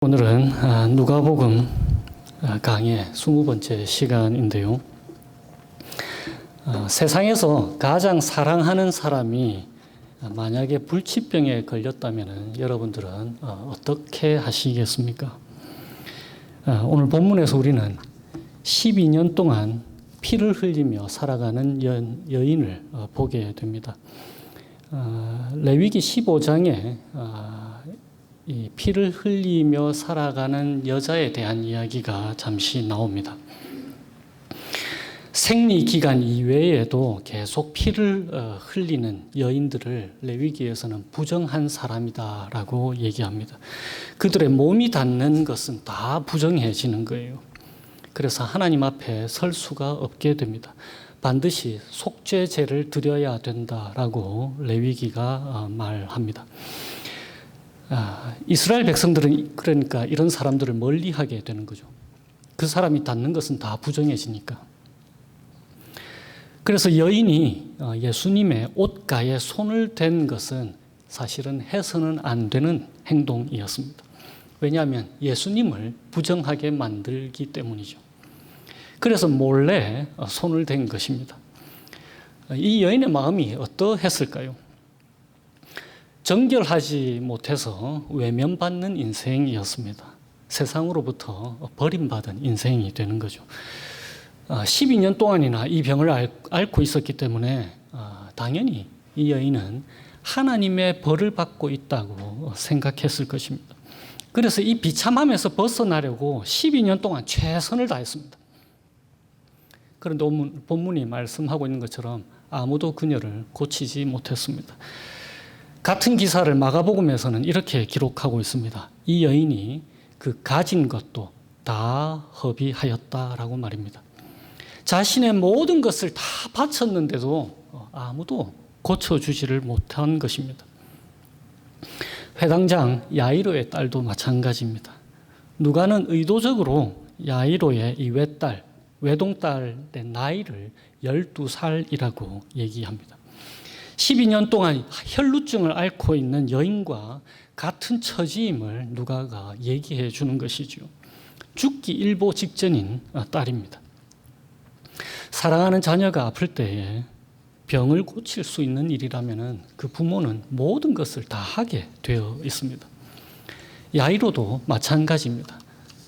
오늘은 누가복음 강의 20번째 시간인데요. 세상에서 가장 사랑하는 사람이 만약에 불치병에 걸렸다면 여러분들은 어떻게 하시겠습니까? 오늘 본문에서 우리는 12년 동안 피를 흘리며 살아가는 여인을 보게 됩니다. 레위기 15장에 이 피를 흘리며 살아가는 여자에 대한 이야기가 잠시 나옵니다. 생리 기간 이외에도 계속 피를 흘리는 여인들을 레위기에서는 부정한 사람이다라고 얘기합니다. 그들의 몸이 닿는 것은 다 부정해지는 거예요. 그래서 하나님 앞에 설 수가 없게 됩니다. 반드시 속죄제를 드려야 된다라고 레위기가 말합니다. 이스라엘 백성들은 그러니까 이런 사람들을 멀리하게 되는 거죠. 그 사람이 닿는 것은 다 부정해지니까. 그래서 여인이 예수님의 옷가에 손을 댄 것은 사실은 해서는 안 되는 행동이었습니다. 왜냐하면 예수님을 부정하게 만들기 때문이죠. 그래서 몰래 손을 댄 것입니다. 이 여인의 마음이 어떠했을까요? 정결하지 못해서 외면받는 인생이었습니다. 세상으로부터 버림받은 인생이 되는 거죠. 12년 동안이나 이 병을 앓고 있었기 때문에 당연히 이 여인은 하나님의 벌을 받고 있다고 생각했을 것입니다. 그래서 이 비참함에서 벗어나려고 12년 동안 최선을 다했습니다. 그런데 본문이 말씀하고 있는 것처럼 아무도 그녀를 고치지 못했습니다. 같은 기사를 마가복음에서는 이렇게 기록하고 있습니다. 이 여인이 그 가진 것도 다 허비하였다라고 말입니다. 자신의 모든 것을 다 바쳤는데도 아무도 고쳐주지를 못한 것입니다. 회당장 야이로의 딸도 마찬가지입니다. 누가는 의도적으로 야이로의 이 외동딸의 나이를 12살이라고 얘기합니다. 12년 동안 혈루증을 앓고 있는 여인과 같은 처지임을 누가가 얘기해 주는 것이죠. 죽기 일보 직전인 딸입니다. 사랑하는 자녀가 아플 때에 병을 고칠 수 있는 일이라면 그 부모는 모든 것을 다 하게 되어 있습니다. 야이로도 마찬가지입니다.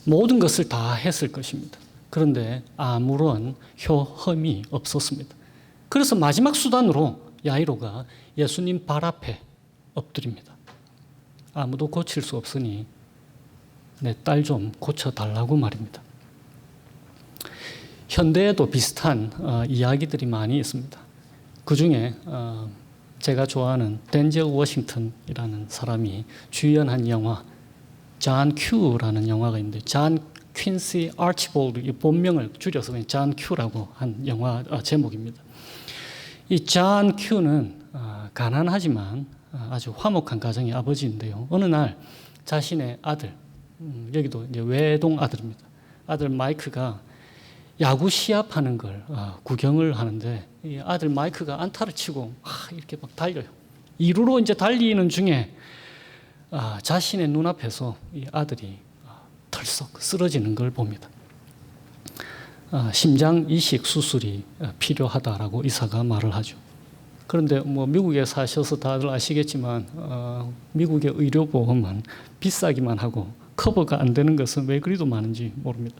모든 것을 다 했을 것입니다. 그런데 아무런 효험이 없었습니다. 그래서 마지막 수단으로 야이로가 예수님 발 앞에 엎드립니다. 아무도 고칠 수 없으니 내 딸 좀 고쳐달라고 말입니다. 현대에도 비슷한 이야기들이 많이 있습니다. 그 중에 제가 좋아하는 덴젤 워싱턴이라는 사람이 주연한 영화 존 큐라는 영화가 있는데 존 퀸시 아치볼드, 이 본명을 줄여서 존 큐라고 한 영화 제목입니다. 이 존 큐는 가난하지만 아주 화목한 가정의 아버지인데요. 어느 날 자신의 아들, 여기도 이제 외동 아들입니다. 아들 마이크가 야구 시합하는 걸 구경을 하는데 이 아들 마이크가 안타를 치고 이렇게 막 달려요. 2루로 이제 달리는 중에 자신의 눈앞에서 이 아들이 털썩 쓰러지는 걸 봅니다. 심장 이식 수술이 필요하다라고 의사가 말을 하죠. 그런데 미국에 사셔서 다들 아시겠지만 미국의 의료보험은 비싸기만 하고 커버가 안 되는 것은 왜 그리도 많은지 모릅니다.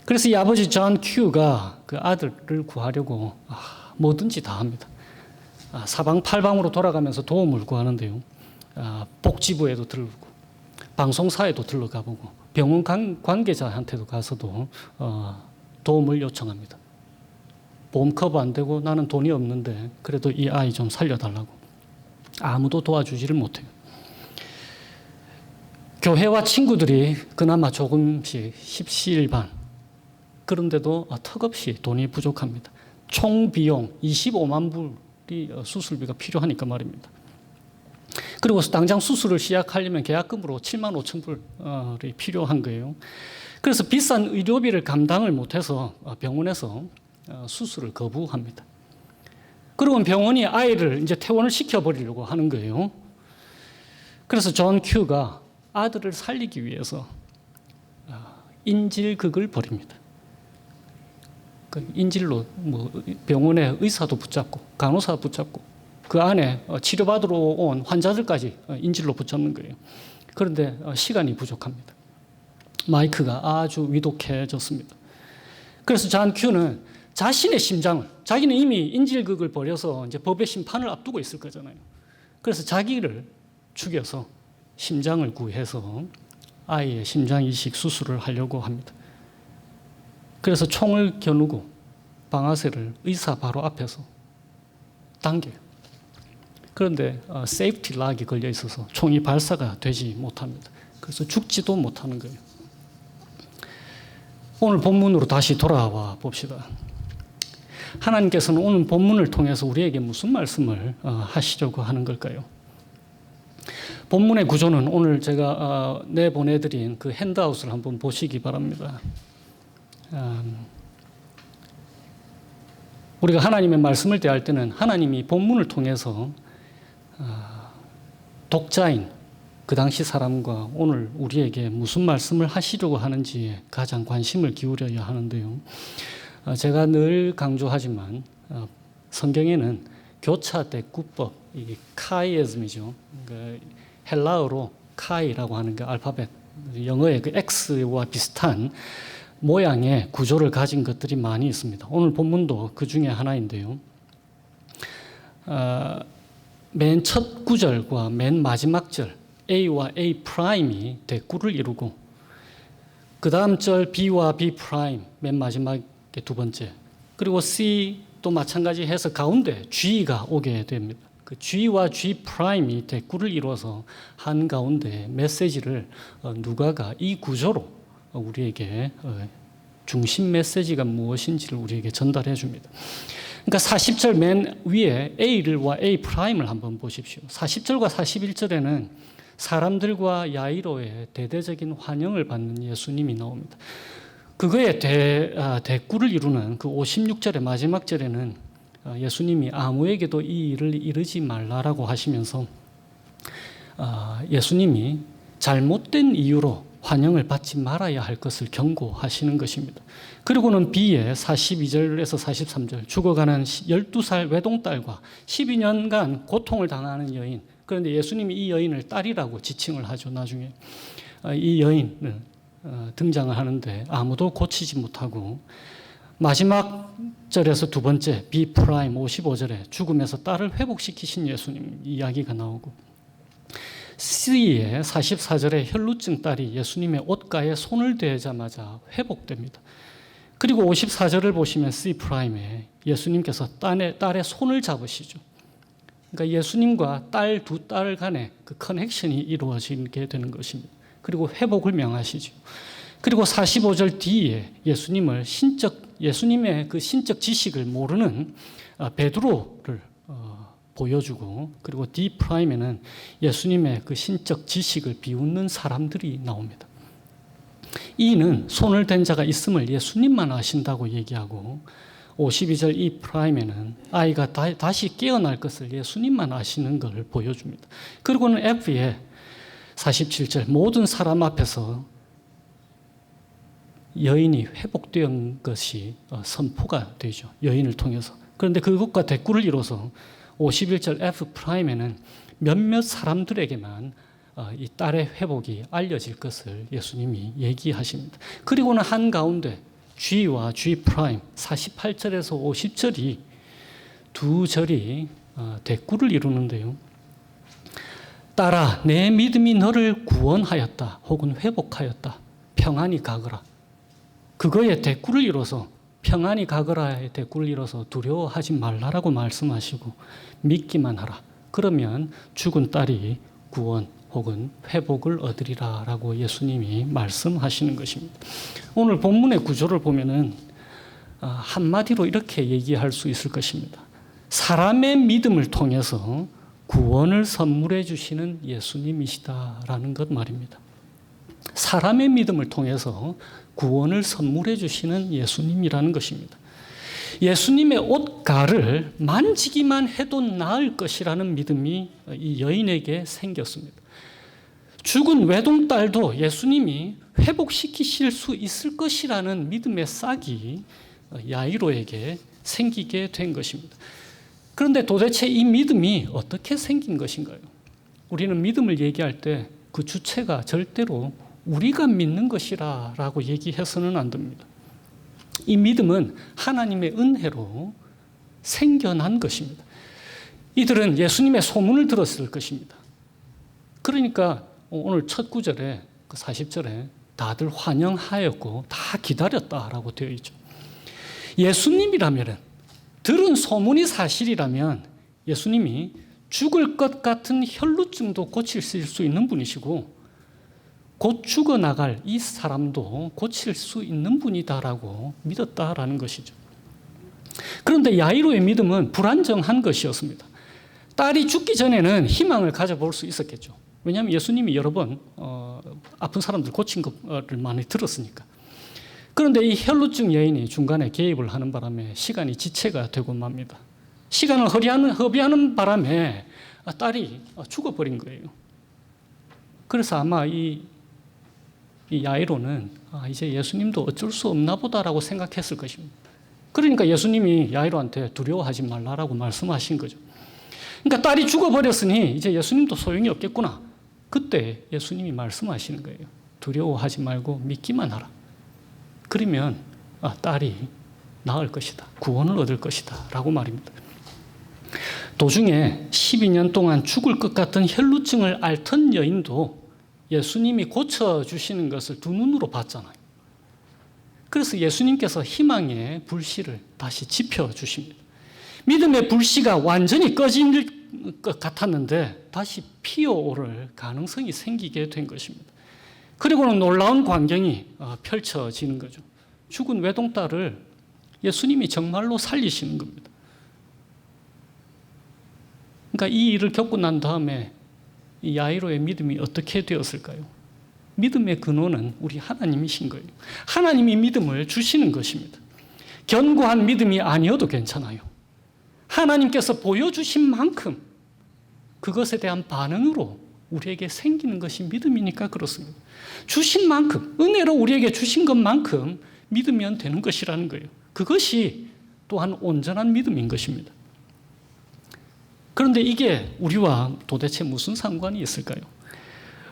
그래서 이 아버지 존 큐가 그 아들을 구하려고 뭐든지 다 합니다. 사방팔방으로 돌아가면서 도움을 구하는데요. 복지부에도 들르고 방송사에도 들러가보고 병원 관계자한테도 가서도 도움을 요청합니다. 보험 커버 안 되고 나는 돈이 없는데 그래도 이 아이 좀 살려달라고. 아무도 도와주지를 못해요. 교회와 친구들이 그나마 조금씩 십시일반. 그런데도 턱없이 돈이 부족합니다. 총 비용 25만 불이 수술비가 필요하니까 말입니다. 그리고 당장 수술을 시작하려면 계약금으로 7만 5천 불이 필요한 거예요. 그래서 비싼 의료비를 감당을 못해서 병원에서 수술을 거부합니다. 그리고 병원이 아이를 이제 퇴원을 시켜버리려고 하는 거예요. 그래서 존 큐가 아들을 살리기 위해서 인질극을 벌입니다. 그 인질로 병원에 의사도 붙잡고 간호사 붙잡고 그 안에 치료받으러 온 환자들까지 인질로 붙잡는 거예요. 그런데 시간이 부족합니다. 마이크가 아주 위독해졌습니다. 그래서 잔 큐는 자신의 심장을, 자기는 이미 인질극을 벌여서 이제 법의 심판을 앞두고 있을 거잖아요. 그래서 자기를 죽여서 심장을 구해서 아이의 심장 이식 수술을 하려고 합니다. 그래서 총을 겨누고 방아쇠를 의사 바로 앞에서 당겨요. 그런데 세이프티 락이 걸려 있어서 총이 발사가 되지 못합니다. 그래서 죽지도 못하는 거예요. 오늘 본문으로 다시 돌아와 봅시다. 하나님께서는 오늘 본문을 통해서 우리에게 무슨 말씀을 하시려고 하는 걸까요? 본문의 구조는 오늘 제가 내보내드린 그 핸드아웃을 한번 보시기 바랍니다. 우리가 하나님의 말씀을 대할 때는 하나님이 본문을 통해서 독자인 그 당시 사람과 오늘 우리에게 무슨 말씀을 하시려고 하는지에 가장 관심을 기울여야 하는데요. 제가 늘 강조하지만 성경에는 교차 대꾸법, 이게 카이에즘이죠. 그러니까 헬라어로 카이라고 하는 게 알파벳, 영어의 그 X와 비슷한 모양의 구조를 가진 것들이 많이 있습니다. 오늘 본문도 그 중에 하나인데요. 맨 첫 구절과 맨 마지막 절 A와 A 프라임이 대꾸를 이루고 그 다음 절 B와 B 프라임 맨 마지막에 두 번째, 그리고 C 또 마찬가지 해서 가운데 G가 오게 됩니다. 그 G와 G 프라임이 대꾸를 이루어서 한가운데 메시지를 누가가 이 구조로 우리에게 중심 메시지가 무엇인지를 우리에게 전달해 줍니다. 그러니까 40절 맨 위에 A와 A 프라임을 한번 보십시오. 40절과 41절에는 사람들과 야이로의 대대적인 환영을 받는 예수님이 나옵니다. 그거에 대꾸를 이루는 그 56절의 마지막 절에는 예수님이 아무에게도 이 일을 이르지 말라라고 하시면서 예수님이 잘못된 이유로 환영을 받지 말아야 할 것을 경고하시는 것입니다. 그리고는 B의 42절에서 43절 죽어가는 12살 외동딸과 12년간 고통을 당하는 여인, 그런데 예수님이 이 여인을 딸이라고 지칭을 하죠. 나중에 이 여인을 등장을 하는데 아무도 고치지 못하고 마지막 절에서 두 번째 B 프라임 55절에 죽음에서 딸을 회복시키신 예수님 이야기가 나오고 C의 44절에 혈루증 딸이 예수님의 옷가에 손을 대자마자 회복됩니다. 그리고 54절을 보시면 C 프라임에 예수님께서 딸의 손을 잡으시죠. 그러니까 예수님과 두 딸 간의 그 커넥션이 이루어지게 되는 것입니다. 그리고 회복을 명하시죠. 그리고 45절 뒤에 예수님의 그 신적 지식을 모르는 베드로를 보여주고, 그리고 D 프라임에는 예수님의 그 신적 지식을 비웃는 사람들이 나옵니다. E는 손을 댄 자가 있음을 예수님만 아신다고 얘기하고, 52절 E 프라임에는 아이가 다시 깨어날 것을 예수님만 아시는 것을 보여줍니다. 그리고는 F에 47절 모든 사람 앞에서 여인이 회복된 것이 선포가 되죠. 여인을 통해서. 그런데 그것과 대꾸를 이뤄서 51절 F 프라임에는 몇몇 사람들에게만 이 딸의 회복이 알려질 것을 예수님이 얘기하십니다. 그리고는 한가운데 G와 G 프라임 48절에서 50절이 두 절이 대꾸를 이루는데요. 딸아, 내 믿음이 너를 구원하였다 혹은 회복하였다. 평안히 가거라. 그거에 대꾸를 이뤄서 평안히 가거라의 대꾸를 이뤄서 두려워하지 말라라고 말씀하시고 믿기만 하라. 그러면 죽은 딸이 구원 혹은 회복을 얻으리라라고 예수님이 말씀하시는 것입니다. 오늘 본문의 구조를 보면은 한마디로 이렇게 얘기할 수 있을 것입니다. 사람의 믿음을 통해서 구원을 선물해 주시는 예수님이시다라는 것 말입니다. 사람의 믿음을 통해서 구원을 선물해 주시는 예수님이라는 것입니다. 예수님의 옷가를 만지기만 해도 나을 것이라는 믿음이 이 여인에게 생겼습니다. 죽은 외동딸도 예수님이 회복시키실 수 있을 것이라는 믿음의 싹이 야이로에게 생기게 된 것입니다. 그런데 도대체 이 믿음이 어떻게 생긴 것인가요? 우리는 믿음을 얘기할 때 그 주체가 절대로 우리가 믿는 것이라고 얘기해서는 안 됩니다. 이 믿음은 하나님의 은혜로 생겨난 것입니다. 이들은 예수님의 소문을 들었을 것입니다. 그러니까 오늘 첫 구절에 40절에 다들 환영하였고 다 기다렸다라고 되어 있죠. 예수님이라면, 들은 소문이 사실이라면 예수님이 죽을 것 같은 혈루증도 고치실 수 있는 분이시고 곧 죽어나갈 이 사람도 고칠 수 있는 분이다라고 믿었다라는 것이죠. 그런데 야이로의 믿음은 불안정한 것이었습니다. 딸이 죽기 전에는 희망을 가져볼 수 있었겠죠. 왜냐하면 예수님이 여러 번 아픈 사람들 고친 것을 많이 들었으니까. 그런데 이 혈루증 여인이 중간에 개입을 하는 바람에 시간이 지체가 되고 맙니다. 시간을 허비하는 바람에 딸이 죽어버린 거예요. 그래서 아마 이 야이로는 이제 예수님도 어쩔 수 없나 보다라고 생각했을 것입니다. 그러니까 예수님이 야이로한테 두려워하지 말라라고 말씀하신 거죠. 그러니까 딸이 죽어버렸으니 이제 예수님도 소용이 없겠구나. 그때 예수님이 말씀하시는 거예요. 두려워하지 말고 믿기만 하라. 그러면 딸이 나을 것이다. 구원을 얻을 것이다. 라고 말입니다. 도중에 12년 동안 죽을 것 같은 혈루증을 앓던 여인도 예수님이 고쳐주시는 것을 두 눈으로 봤잖아요. 그래서 예수님께서 희망의 불씨를 다시 지펴주십니다. 믿음의 불씨가 완전히 꺼진 것 같았는데 다시 피어오를 가능성이 생기게 된 것입니다. 그리고는 놀라운 광경이 펼쳐지는 거죠. 죽은 외동딸을 예수님이 정말로 살리시는 겁니다. 그러니까 이 일을 겪고 난 다음에 이 야이로의 믿음이 어떻게 되었을까요? 믿음의 근원은 우리 하나님이신 거예요. 하나님이 믿음을 주시는 것입니다. 견고한 믿음이 아니어도 괜찮아요. 하나님께서 보여주신 만큼 그것에 대한 반응으로 우리에게 생기는 것이 믿음이니까 그렇습니다. 주신 만큼, 은혜로 우리에게 주신 것만큼 믿으면 되는 것이라는 거예요. 그것이 또한 온전한 믿음인 것입니다. 그런데 이게 우리와 도대체 무슨 상관이 있을까요?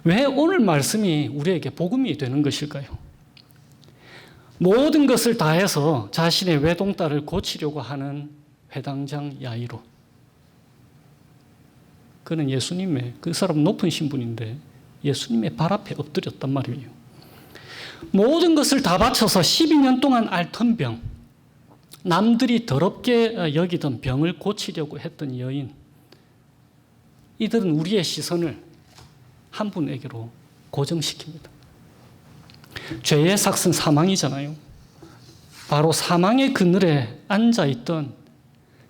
왜 오늘 말씀이 우리에게 복음이 되는 것일까요? 모든 것을 다해서 자신의 외동딸을 고치려고 하는 회당장 야이로. 그는 예수님의, 그 사람 높은 신분인데 예수님의 발 앞에 엎드렸단 말이에요. 모든 것을 다 바쳐서 12년 동안 앓던 병, 남들이 더럽게 여기던 병을 고치려고 했던 여인, 이들은 우리의 시선을 한 분에게로 고정시킵니다. 죄의 삭은 사망이잖아요. 바로 사망의 그늘에 앉아있던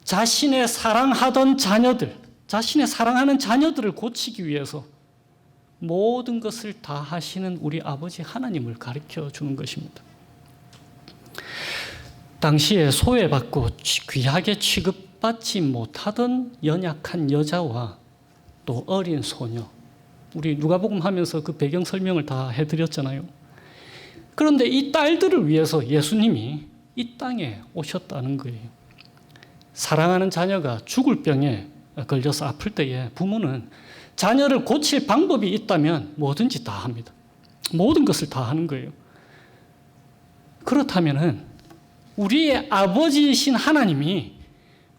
자신의 사랑하던 자녀들, 자신의 사랑하는 자녀들을 고치기 위해서 모든 것을 다 하시는 우리 아버지 하나님을 가르쳐 주는 것입니다. 당시에 소외받고 귀하게 취급받지 못하던 연약한 여자와 또 어린 소녀, 우리 누가복음 하면서 그 배경 설명을 다 해드렸잖아요. 그런데 이 딸들을 위해서 예수님이 이 땅에 오셨다는 거예요. 사랑하는 자녀가 죽을 병에 걸려서 아플 때에 부모는 자녀를 고칠 방법이 있다면 뭐든지 다 합니다. 모든 것을 다 하는 거예요. 그렇다면은 우리의 아버지이신 하나님이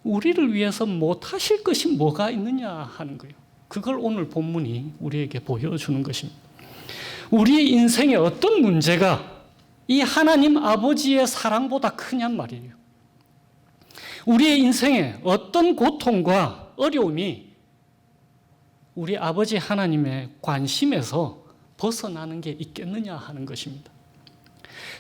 우리를 위해서 못하실 것이 뭐가 있느냐 하는 거예요. 그걸 오늘 본문이 우리에게 보여주는 것입니다. 우리의 인생에 어떤 문제가 이 하나님 아버지의 사랑보다 크냔 말이에요. 우리의 인생에 어떤 고통과 어려움이 우리 아버지 하나님의 관심에서 벗어나는 게 있겠느냐 하는 것입니다.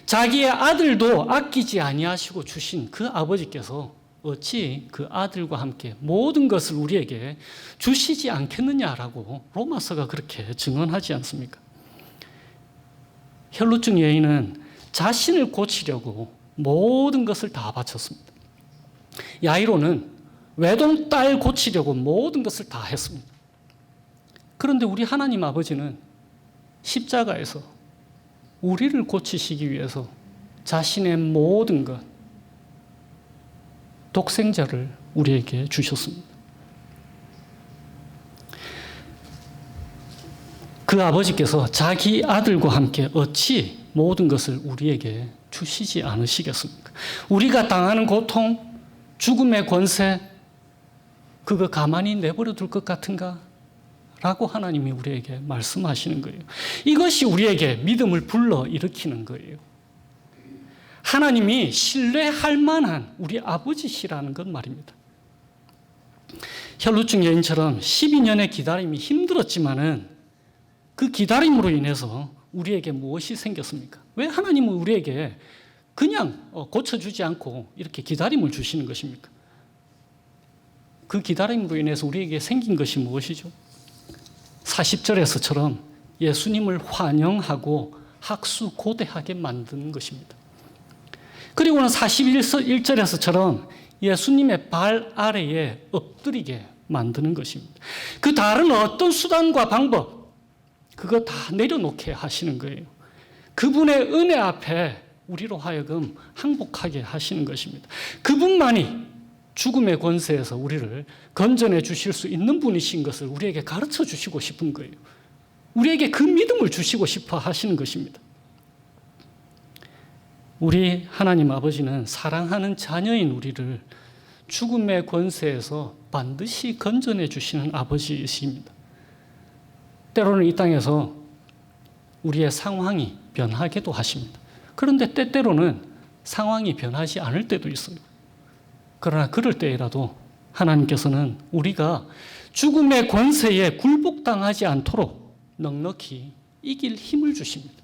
자기의 아들도 아끼지 아니하시고 주신 그 아버지께서 어찌 그 아들과 함께 모든 것을 우리에게 주시지 않겠느냐라고 로마서가 그렇게 증언하지 않습니까? 혈루증 여인은 자신을 고치려고 모든 것을 다 바쳤습니다. 야이로는 외동딸 고치려고 모든 것을 다 했습니다. 그런데 우리 하나님 아버지는 십자가에서 우리를 고치시기 위해서 자신의 모든 것, 독생자를 우리에게 주셨습니다. 그 아버지께서 자기 아들과 함께 어찌 모든 것을 우리에게 주시지 않으시겠습니까? 우리가 당하는 고통, 죽음의 권세, 그거 가만히 내버려 둘 것 같은가? 라고 하나님이 우리에게 말씀하시는 거예요. 이것이 우리에게 믿음을 불러일으키는 거예요. 하나님이 신뢰할 만한 우리 아버지시라는 것 말입니다. 혈루증 여인처럼 12년의 기다림이 힘들었지만은 그 기다림으로 인해서 우리에게 무엇이 생겼습니까? 왜 하나님은 우리에게 그냥 고쳐주지 않고 이렇게 기다림을 주시는 것입니까? 그 기다림으로 인해서 우리에게 생긴 것이 무엇이죠? 40절에서처럼 예수님을 환영하고 학수고대하게 만드는 것입니다. 그리고는 41절에서처럼 예수님의 발 아래에 엎드리게 만드는 것입니다. 그 다른 어떤 수단과 방법, 그거 다 내려놓게 하시는 거예요. 그분의 은혜 앞에 우리로 하여금 항복하게 하시는 것입니다. 그분만이 죽음의 권세에서 우리를 건져내 주실 수 있는 분이신 것을 우리에게 가르쳐 주시고 싶은 거예요. 우리에게 그 믿음을 주시고 싶어 하시는 것입니다. 우리 하나님 아버지는 사랑하는 자녀인 우리를 죽음의 권세에서 반드시 건져내 주시는 아버지이십니다. 때로는 이 땅에서 우리의 상황이 변하기도 하십니다. 그런데 때때로는 상황이 변하지 않을 때도 있어요. 그러나 그럴 때라도 하나님께서는 우리가 죽음의 권세에 굴복당하지 않도록 넉넉히 이길 힘을 주십니다.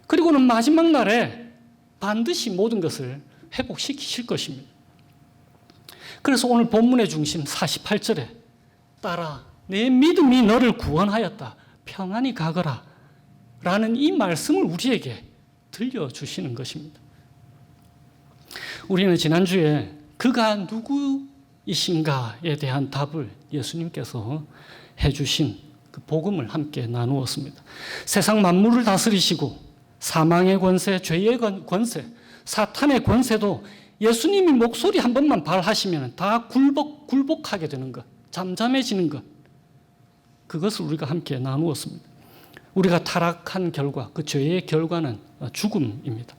그리고는 마지막 날에 반드시 모든 것을 회복시키실 것입니다. 그래서 오늘 본문의 중심 48절에 따라 내 믿음이 너를 구원하였다. 평안히 가거라. 라는 이 말씀을 우리에게 들려주시는 것입니다. 우리는 지난주에 그가 누구이신가에 대한 답을 예수님께서 해주신 그 복음을 함께 나누었습니다. 세상 만물을 다스리시고 사망의 권세, 죄의 권세, 사탄의 권세도 예수님이 목소리 한 번만 발하시면 다 굴복하게 되는 것, 잠잠해지는 것, 그것을 우리가 함께 나누었습니다. 우리가 타락한 결과, 그 죄의 결과는 죽음입니다.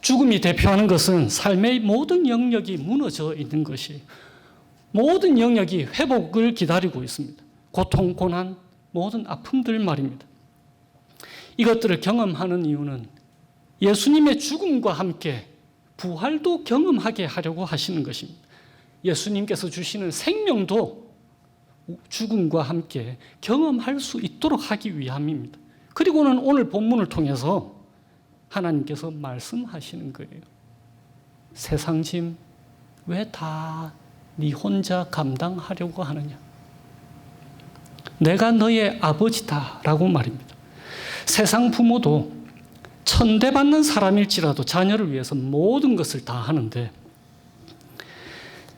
죽음이 대표하는 것은 삶의 모든 영역이 무너져 있는 것이, 모든 영역이 회복을 기다리고 있습니다. 고통, 고난, 모든 아픔들 말입니다. 이것들을 경험하는 이유는 예수님의 죽음과 함께 부활도 경험하게 하려고 하시는 것입니다. 예수님께서 주시는 생명도 죽음과 함께 경험할 수 있도록 하기 위함입니다. 그리고는 오늘 본문을 통해서 하나님께서 말씀하시는 거예요. 세상 짐 왜 다 네 혼자 감당하려고 하느냐? 내가 너의 아버지다라고 말입니다. 세상 부모도 천대받는 사람일지라도 자녀를 위해서 모든 것을 다 하는데,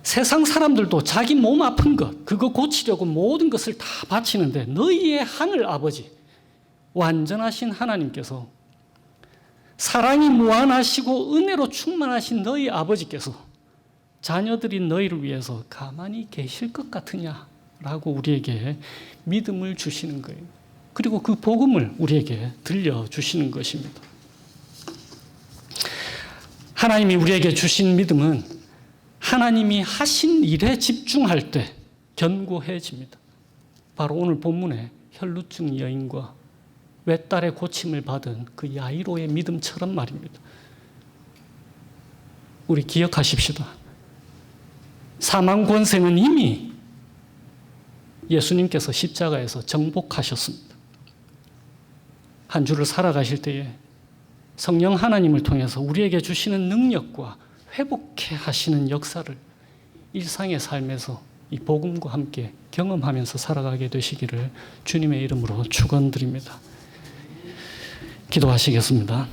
세상 사람들도 자기 몸 아픈 것, 그거 고치려고 모든 것을 다 바치는데, 너희의 하늘 아버지, 완전하신 하나님께서, 사랑이 무한하시고 은혜로 충만하신 너희 아버지께서 자녀들인 너희를 위해서 가만히 계실 것 같으냐라고 우리에게 믿음을 주시는 거예요. 그리고 그 복음을 우리에게 들려주시는 것입니다. 하나님이 우리에게 주신 믿음은 하나님이 하신 일에 집중할 때 견고해집니다. 바로 오늘 본문의 혈루증 여인과 외딸의 고침을 받은 그 야이로의 믿음처럼 말입니다. 우리 기억하십시다. 사망 권세는 이미 예수님께서 십자가에서 정복하셨습니다. 한 주를 살아가실 때에 성령 하나님을 통해서 우리에게 주시는 능력과 회복해 하시는 역사를 일상의 삶에서 이 복음과 함께 경험하면서 살아가게 되시기를 주님의 이름으로 축원드립니다. 기도하시겠습니다.